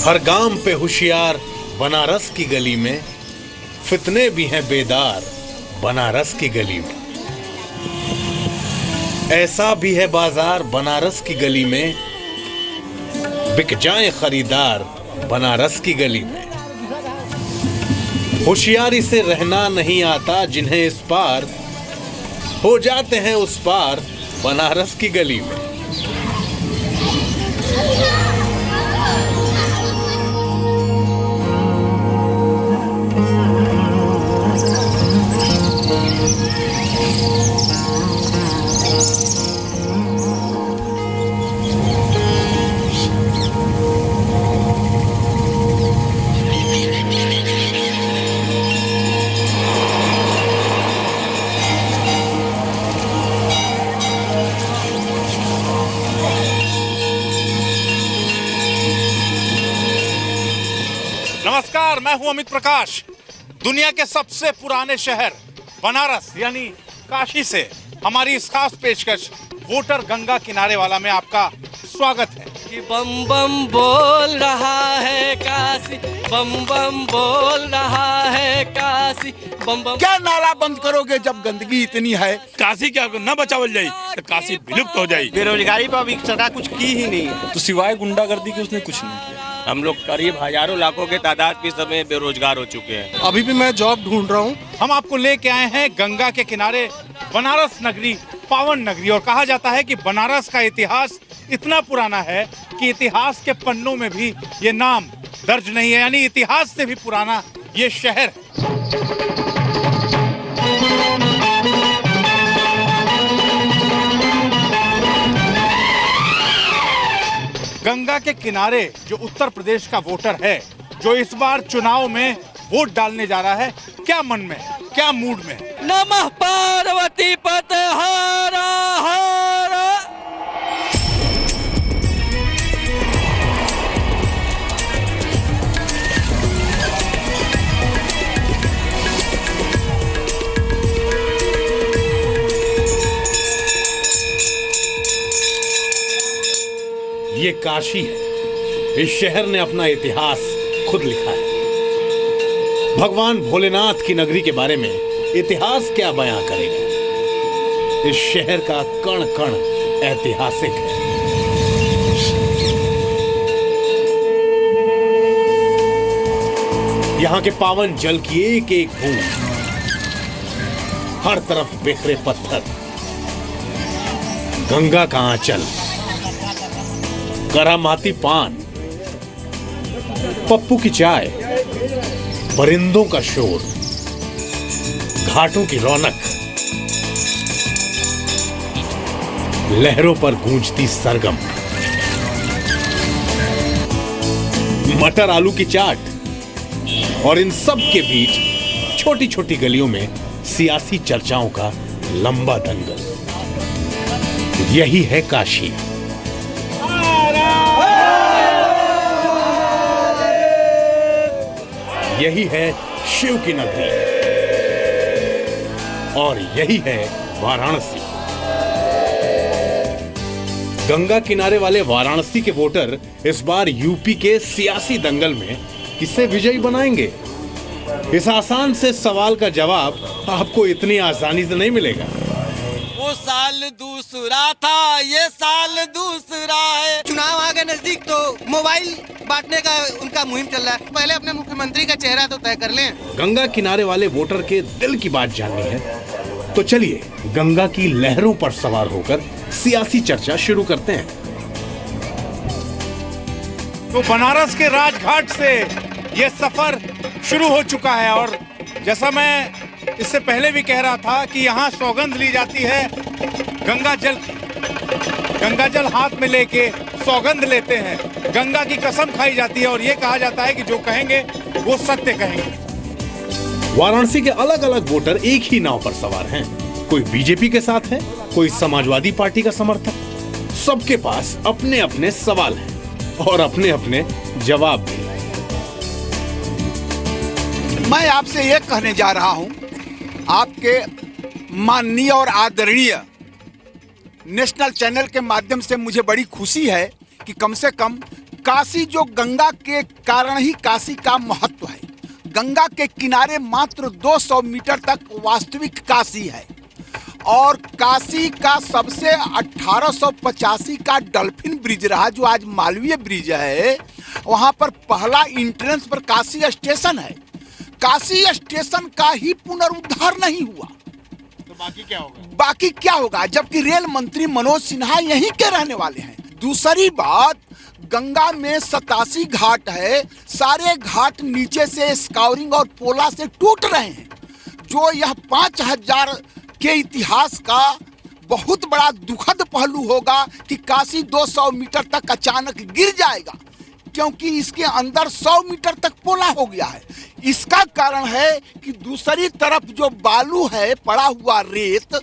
हर गांव पे होशियार बनारस की गली में, फितने भी हैं बेदार बनारस की गली में। ऐसा भी है बाजार बनारस की गली में, बिक जाएं खरीदार बनारस की गली में। होशियारी से रहना नहीं आता जिन्हें इस पार, हो जाते हैं उस पार बनारस की गली में। नमस्कार, मैं हूं अमित प्रकाश। दुनिया के सबसे पुराने शहर बनारस यानी काशी से हमारी इस खास पेशकश वोटर गंगा किनारे वाला में आपका स्वागत है। कि बम बम बोल रहा है काशी, बम बम बोल रहा है काशी, बम बम। क्या नाला बंद करोगे जब गंदगी इतनी है? काशी क्या न बचावल जाए तो काशी विलुप्त हो जाए। बेरोजगारी पर अभी सरकार कुछ की ही नहीं है। तो सिवाय गुंडागर्दी के उसने कुछ नहीं किया। हम लोग करीब हजारों लाखों के तादाद में समय बेरोजगार हो चुके हैं। अभी भी मैं जॉब ढूंढ रहा हूँ। हम आपको लेके आए हैं गंगा के किनारे बनारस नगरी, पावन नगरी। और कहा जाता है कि बनारस का इतिहास इतना पुराना है कि इतिहास के पन्नों में भी ये नाम दर्ज नहीं है, यानी इतिहास से भी पुराना ये शहर है। गंगा के किनारे जो उत्तर प्रदेश का वोटर है, जो इस बार चुनाव में वोट डालने जा रहा है, क्या मन में है, क्या मूड में है? नमः पार्वती पते हरा हरा। ये काशी है। इस शहर ने अपना इतिहास खुद लिखा है। भगवान भोलेनाथ की नगरी के बारे में इतिहास क्या बयां करेगा। इस शहर का कण कण ऐतिहासिक है। यहां के पावन जल की एक एक बूंद, हर तरफ बिखरे पत्थर, गंगा का आंचल, करामाती पान, पप्पू की चाय, परिंदों का शोर, घाटों की रौनक, लहरों पर गूंजती सरगम, मटर आलू की चाट, और इन सब के बीच छोटी छोटी गलियों में सियासी चर्चाओं का लंबा दंगल। यही है काशी। यही है शिव की नगरी और यही है वाराणसी। गंगा किनारे वाले वाराणसी के वोटर इस बार यूपी के सियासी दंगल में किसे विजयी बनाएंगे? इस आसान से सवाल का जवाब आपको इतनी आसानी से नहीं मिलेगा। वो साल दूसरा था, ये साल दूसरा है। चुनाव आ गए नजदीक तो मोबाइल बांटने का उनका मुहिम चल रहा है। पहले अपने मुख्यमंत्री का चेहरा तो तय कर लें। गंगा किनारे वाले वोटर के दिल की बात जाननी है तो चलिए गंगा की लहरों पर सवार होकर सियासी चर्चा शुरू करते हैं। तो बनारस के राजघाट से ये सफर शुरू हो चुका है और जैसा मैं इससे पहले भी कह रहा था कि यहाँ सौगंध ली जाती है गंगा जल की। गंगा जल हाथ में लेके सौगंध लेते हैं, गंगा की कसम खाई जाती है और ये कहा जाता है कि जो कहेंगे वो सत्य कहेंगे। वाराणसी के अलग अलग वोटर एक ही नाव पर सवार हैं। कोई बीजेपी के साथ है, कोई समाजवादी पार्टी का समर्थक। सबके पास अपने अपने सवाल हैं और अपने अपने जवाब भी। मैं आपसे ये कहने जा रहा हूं, आपके माननीय और आदरणीय नेशनल चैनल के माध्यम से मुझे बड़ी खुशी है कि कम से कम काशी जो गंगा के कारण ही काशी का महत्व है। गंगा के किनारे मात्र 200 मीटर तक वास्तविक काशी है और काशी का सबसे 1885 का डॉल्फिन ब्रिज रहा जो आज मालवीय ब्रिज है। वहां पर पहला एंट्रेंस पर काशी स्टेशन है। काशी स्टेशन का ही पुनरुद्धार नहीं हुआ तो बाकी क्या होगा? बाकी क्या होगा, जबकि रेल मंत्री मनोज सिन्हा यहीं के रहने वाले हैं। दूसरी बात, गंगा में 87 घाट है, सारे घाट नीचे से स्काउरिंग और पोला से टूट रहे हैं, जो यह 5000 के इतिहास का बहुत बड़ा दुखद पहलू होगा कि काशी 200 मीटर तक अचानक गिर जाएगा, क्योंकि इसके अंदर 100 मीटर तक पोला हो गया है। इसका कारण है कि दूसरी तरफ जो बालू है, पड़ा हुआ रेत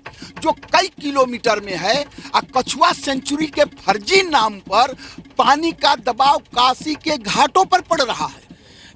जो कई किलोमीटर में है, और कछुआ सेंचुरी के फर्जी नाम पर पानी का दबाव काशी के घाटों पर पड़ रहा है।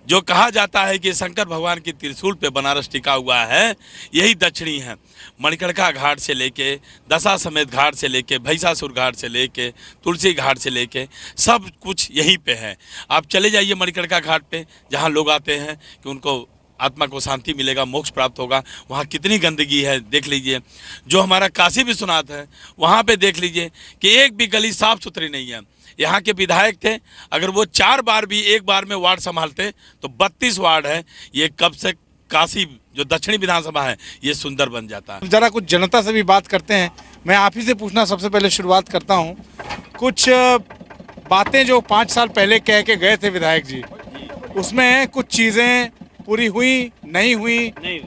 जो कहा जाता है कि शंकर भगवान की त्रिशूल पे बनारस टिका हुआ है, यही दक्षिणी है। मणिकर्णिका घाट से लेके दशाश्वमेध घाट से लेके भैंसासुर घाट से लेके तुलसी घाट से लेके सब कुछ यहीं पे है। आप चले जाइए मणिकर्णिका घाट पे, जहाँ लोग आते हैं कि उनको आत्मा को शांति मिलेगा, मोक्ष प्राप्त होगा। वहाँ कितनी गंदगी है देख लीजिए। जो हमारा काशी विश्वनाथ है वहाँ पे देख लीजिए कि एक भी गली साफ सुथरी नहीं है। यहाँ के विधायक थे, अगर वो 4 बार भी एक बार में वार्ड संभालते तो 32 वार्ड है। ये कब से काशी जो दक्षिणी विधानसभा है ये सुंदर बन जाता है। जरा कुछ जनता से भी बात करते हैं। मैं आप ही से पूछना सबसे पहले शुरुआत करता हूँ, कुछ बातें जो 5 साल पहले कह के गए थे विधायक जी, उसमें कुछ चीज़ें पूरी हुई नहीं हुई? नहीं,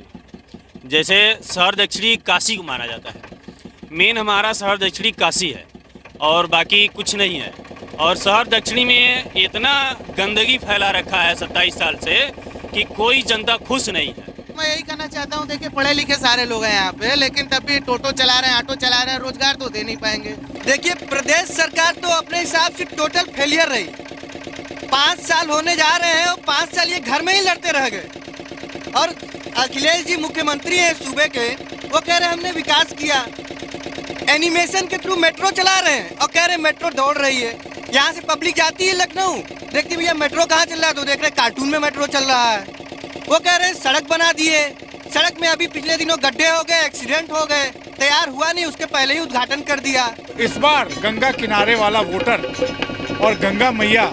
जैसे शहर दक्षिणी काशी को माना जाता है, मेन हमारा शहर दक्षिणी काशी है और बाकी कुछ नहीं है। और शहर दक्षिणी में इतना गंदगी फैला रखा है 27 साल से कि कोई जनता खुश नहीं है। मैं यही कहना चाहता हूँ, देखिए पढ़े लिखे सारे लोग हैं यहाँ पे, लेकिन तब भी टोटो चला रहे हैं, ऑटो चला रहे हैं, रोजगार तो दे नहीं पाएंगे। देखिए प्रदेश सरकार तो अपने हिसाब से टोटल फेलियर रही। 5 साल होने जा रहे हैं और 5 साल ये घर में ही लड़ते रह गए। और अखिलेश जी मुख्यमंत्री हैं सूबे के, वो कह रहे हमने विकास किया, एनिमेशन के थ्रू मेट्रो चला रहे हैं और कह रहे मेट्रो दौड़ रही है। यहाँ से पब्लिक जाती है लखनऊ, देखती भैया मेट्रो कहाँ चल रहा है, तो देख रहे कार्टून में मेट्रो चल रहा है। वो कह रहे हैं सड़क बना दिए, सड़क में अभी पिछले दिनों गड्ढे हो गए, एक्सीडेंट हो गए, तैयार हुआ नहीं उसके पहले ही उद्घाटन कर दिया। इस बार गंगा किनारे वाला वोटर और गंगा मैया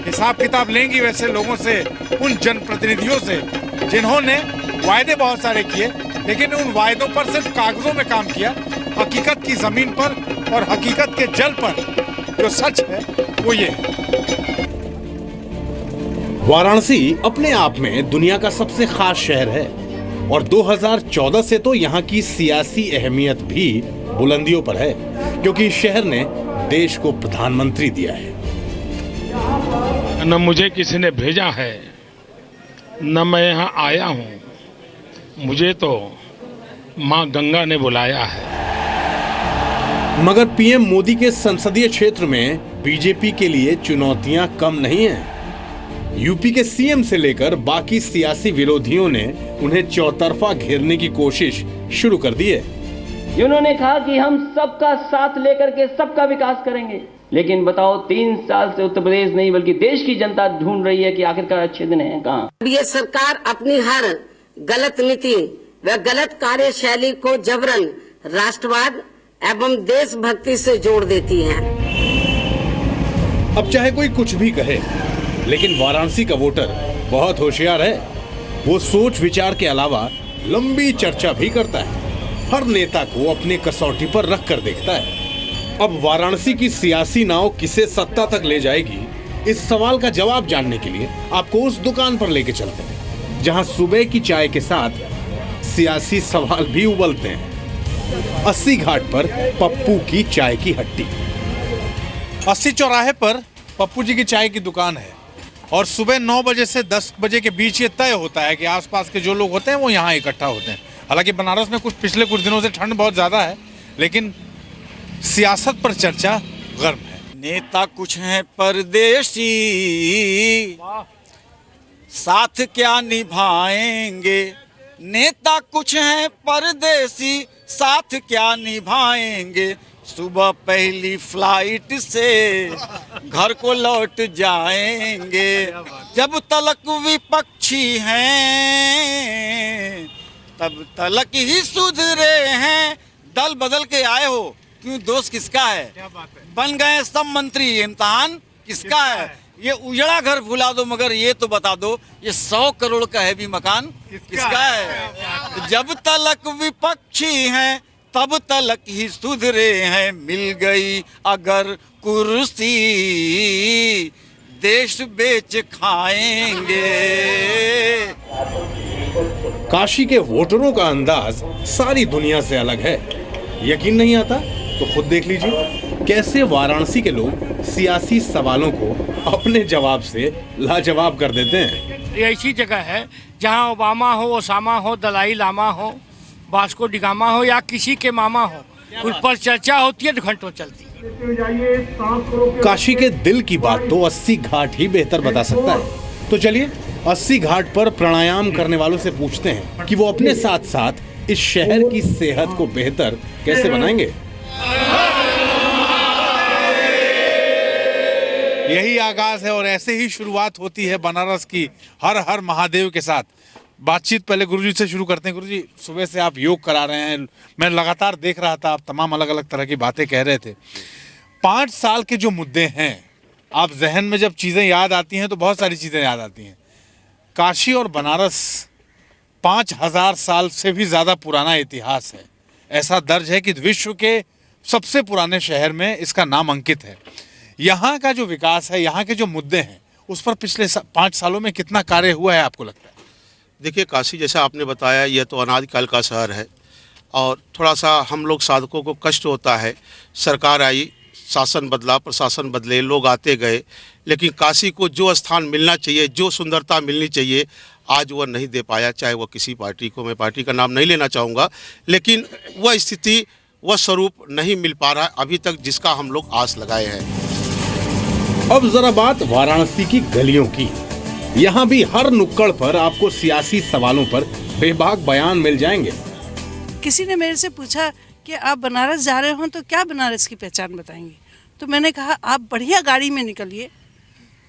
हिसाब किताब लेंगी वैसे लोगों से, उन जनप्रतिनिधियों से जिन्होंने वायदे बहुत सारे किए, लेकिन उन वायदों पर सिर्फ कागजों में काम किया। हकीकत की जमीन पर और हकीकत के जल पर जो सच है वो ये है। वाराणसी अपने आप में दुनिया का सबसे खास शहर है और 2014 से तो यहाँ की सियासी अहमियत भी बुलंदियों पर है, क्योंकि इस शहर ने देश को प्रधानमंत्री दिया है। न मुझे किसी ने भेजा है, न मैं यहाँ आया हूँ, मुझे तो माँ गंगा ने बुलाया है। मगर पीएम मोदी के संसदीय क्षेत्र में बीजेपी के लिए चुनौतियां कम नहीं हैं। यूपी के सीएम से लेकर बाकी सियासी विरोधियों ने उन्हें चौतरफा घेरने की कोशिश शुरू कर दी है। उन्होंने कहा कि हम सबका साथ लेकर के सबका विकास करेंगे, लेकिन बताओ 3 साल से उत्तर प्रदेश नहीं बल्कि देश की जनता ढूंढ रही है कि आखिरकार अच्छे दिन है कहाँ। ये सरकार अपनी हर गलत नीति व गलत कार्यशैली को जबरन राष्ट्रवाद एवं देशभक्ति से जोड़ देती है। अब चाहे कोई कुछ भी कहे, लेकिन वाराणसी का वोटर बहुत होशियार है। वो सोच विचार के अलावा लंबी चर्चा भी करता है, हर नेता को अपने कसौटी पर रख कर देखता है। अब वाराणसी की सियासी नाव किसे सत्ता तक ले जाएगी, इस सवाल का जवाब जानने के लिए आपको उस दुकान पर लेके चलते हैं जहां सुबह की चाय के साथ सियासी सवाल भी उबलते हैं। 80 घाट पर पप्पू की चाय की हट्टी। 80 चौराहे पर पप्पू जी की चाय की दुकान है और सुबह 9 बजे से 10 बजे के बीच ये तय होता है कि आसपास के जो लोग होते हैं वो यहाँ इकट्ठा होते हैं। हालांकि बनारस में पिछले कुछ दिनों से ठंड बहुत ज़्यादा है, लेकिन सियासत पर चर्चा गर्म है। नेता कुछ हैं परदेशी, साथ क्या निभाएंगे। नेता कुछ हैं परदेसी, साथ क्या निभाएंगे। सुबह पहली फ्लाइट से घर को लौट जाएंगे। जब तलक विपक्षी हैं तब तलक ही सुधरे हैं। दल बदल के आए हो, क्यों दोष किसका है? बन गए सब मंत्री, इम्तिहान किसका है? ये उजड़ा घर भुला दो, मगर ये तो बता दो ये 100 करोड़ का है भी मकान किसका है? जब तलक विपक्षी हैं तब तलक ही सुधरे हैं। मिल गई अगर कुर्सी देश बेच खाएंगे। काशी के वोटरों का अंदाज सारी दुनिया से अलग है। यकीन नहीं आता तो खुद देख लीजिए कैसे वाराणसी के लोग सियासी सवालों को अपने जवाब से लाजवाब कर देते हैं। ये ऐसी जगह है जहां ओबामा हो, ओसामा हो, दलाई लामा हो, वास्को डिगामा हो या किसी के मामा हो, उस पर चर्चा होती है तो घंटों चलती है। काशी के दिल की बात तो 80 घाट ही बेहतर बता सकता है। तो चलिए 80 घाट पर प्राणायाम करने वालों से पूछते हैं कि वो अपने साथ साथ इस शहर की सेहत को बेहतर कैसे बनाएंगे। यही आगाज है और ऐसे ही शुरुआत होती है बनारस की हर हर महादेव के साथ। बातचीत पहले गुरुजी से शुरू करते हैं। गुरुजी, सुबह से आप योग करा रहे हैं, मैं लगातार देख रहा था, आप तमाम अलग अलग तरह की बातें कह रहे थे। 5 साल के जो मुद्दे हैं, आप जहन में जब चीज़ें याद आती हैं तो बहुत सारी चीज़ें याद आती हैं। काशी और बनारस 5000 साल से भी ज़्यादा पुराना इतिहास है। ऐसा दर्ज है कि विश्व के सबसे पुराने शहर में इसका नाम अंकित है। यहाँ का जो विकास है, यहाँ के जो मुद्दे हैं, उस पर पिछले 5 सालों में कितना कार्य हुआ है आपको लगता है? देखिए, काशी जैसा आपने बताया यह तो अनादिकाल का शहर है और थोड़ा सा हम लोग साधकों को कष्ट होता है। सरकार आई, शासन बदला, प्रशासन बदले, लोग आते गए, लेकिन काशी को जो स्थान मिलना चाहिए, जो सुंदरता मिलनी चाहिए, आज वह नहीं दे पाया। चाहे वह किसी पार्टी को, मैं पार्टी का नाम नहीं लेना चाहूँगा, लेकिन वह स्थिति, वह स्वरूप नहीं मिल पा रहा अभी तक जिसका हम लोग आस लगाए हैं। अब जरा बात वाराणसी की गलियों की। यहाँ भी हर नुक्कड़ पर आपको सियासी सवालों पर बेबाक बयान मिल जाएंगे। किसी ने मेरे से पूछा कि आप बनारस जा रहे हो तो क्या बनारस की पहचान बताएंगे, तो मैंने कहा आप बढ़िया गाड़ी में निकलिए,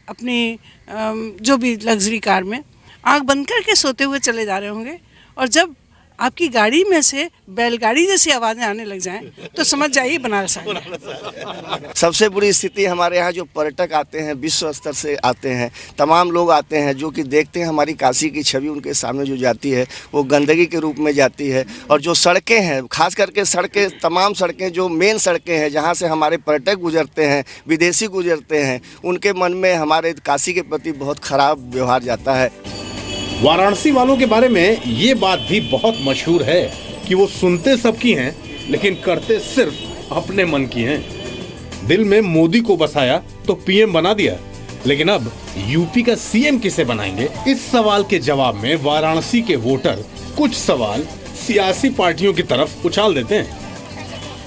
अपनी जो भी लग्जरी कार में, आंख बंद करके सोते हुए चले जा रहे होंगे, और जब आपकी गाड़ी में से बैलगाड़ी जैसी आवाज़ें आने लग जाएं तो समझ जाइए बनारस आ गया। सबसे बुरी स्थिति हमारे यहाँ जो पर्यटक आते हैं, विश्व स्तर से आते हैं, तमाम लोग आते हैं जो कि देखते हैं हमारी काशी की छवि उनके सामने जो जाती है वो गंदगी के रूप में जाती है। और जो सड़कें हैं, खास करके सड़कें, तमाम सड़कें जो मेन सड़कें हैं जहाँ से हमारे पर्यटक गुजरते हैं, विदेशी गुजरते हैं, उनके मन में हमारे काशी के प्रति बहुत खराब व्यवहार जाता है। वाराणसी वालों के बारे में ये बात भी बहुत मशहूर है कि वो सुनते सबकी हैं लेकिन करते सिर्फ अपने मन की हैं। दिल में मोदी को बसाया तो पीएम बना दिया, लेकिन अब यूपी का सीएम किसे बनाएंगे? इस सवाल के जवाब में वाराणसी के वोटर कुछ सवाल सियासी पार्टियों की तरफ उछाल देते हैं।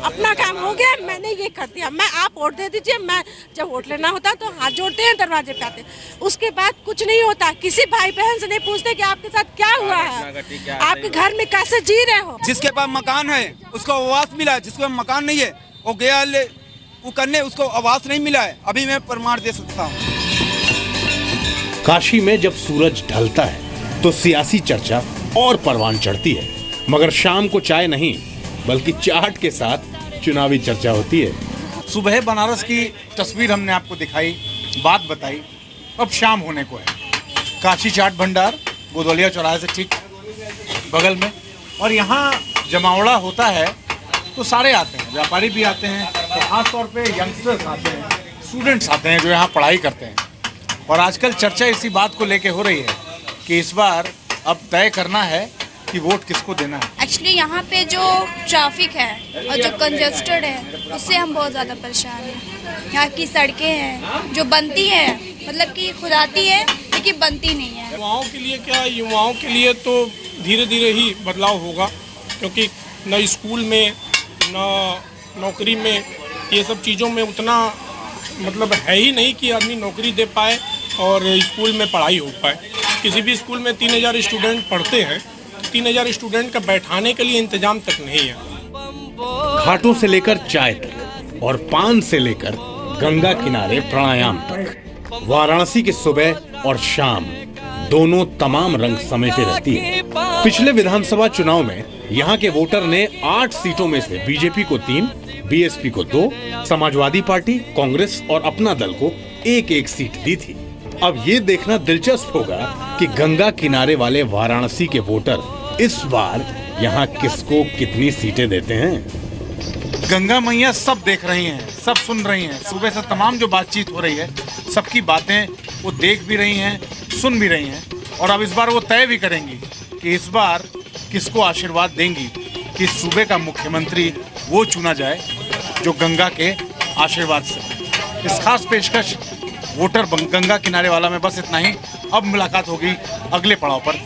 अपना काम हो गया, मैंने ये कर दिया, मैं आप वोट दे दीजिए। मैं जब वोट लेना होता तो हाथ जोड़ते हैं, दरवाजे पे आते, उसके बाद कुछ नहीं होता। किसी भाई बहन से नहीं पूछते कि आपके साथ क्या हुआ है, आपके घर में कैसे जी रहे हो। जिसके पास मकान है उसको आवास मिला है, जिसके पास मकान नहीं है वो गया ले वो करने, उसको आवास नहीं मिला है। अभी मैं प्रमाण दे सकता हूँ। काशी में जब सूरज ढलता है तो सियासी चर्चा और परवान चढ़ती है, मगर शाम को चाय नहीं बल्कि चाट के साथ चुनावी चर्चा होती है। सुबह बनारस की तस्वीर हमने आपको दिखाई, बात बताई, अब शाम होने को है। काशी चाट भंडार गोदौलिया चौराहे से ठीक बगल में, और यहाँ जमावड़ा होता है तो सारे आते हैं, व्यापारी भी आते हैं, तो खास तौर पे यंगस्टर्स आते हैं, स्टूडेंट्स आते हैं जो यहाँ पढ़ाई करते हैं। और आजकल चर्चा इसी बात को लेके हो रही है कि इस बार अब तय करना है कि वोट किसको देना है। एक्चुअली यहाँ पे जो ट्रैफिक है और जो कंजस्टेड है उससे हम बहुत ज़्यादा परेशान हैं। यहाँ की सड़कें हैं जो बनती हैं, मतलब कि खुदाती है लेकिन बनती नहीं है। युवाओं के लिए क्या, युवाओं के लिए तो धीरे धीरे ही बदलाव होगा, क्योंकि न स्कूल में न नौकरी में ये सब चीज़ों में उतना मतलब है ही नहीं कि आदमी नौकरी दे पाए और स्कूल में पढ़ाई हो पाए। किसी भी स्कूल में 3000 स्टूडेंट पढ़ते हैं, 3000 स्टूडेंट का बैठाने के लिए इंतजाम तक नहीं है। घाटों से लेकर चाय तक और पान से लेकर गंगा किनारे प्राणायाम तक वाराणसी की सुबह और शाम दोनों तमाम रंग समेटे रहती है। पिछले विधानसभा चुनाव में यहाँ के वोटर ने 8 सीटों में से बीजेपी को 3, बीएसपी को 2, समाजवादी पार्टी, कांग्रेस और अपना दल को 1-1 सीट दी थी। अब ये देखना दिलचस्प होगा कि गंगा किनारे वाले वाराणसी के वोटर इस बार यहाँ किसको कितनी सीटें देते हैं। गंगा मैया सब देख रही हैं, सब सुन रही हैं। सुबह से तमाम जो बातचीत हो रही है, सबकी बातें वो देख भी रही हैं, सुन भी रही हैं। और अब इस बार वो तय भी करेंगी कि इस बार किसको आशीर्वाद देंगी कि सूबे का मुख्यमंत्री वो चुना जाए जो गंगा के आशीर्वाद से। इस खास पेशकश वोटर गंगा किनारे वाला में बस इतना ही। अब मुलाकात होगी अगले पड़ाव पर।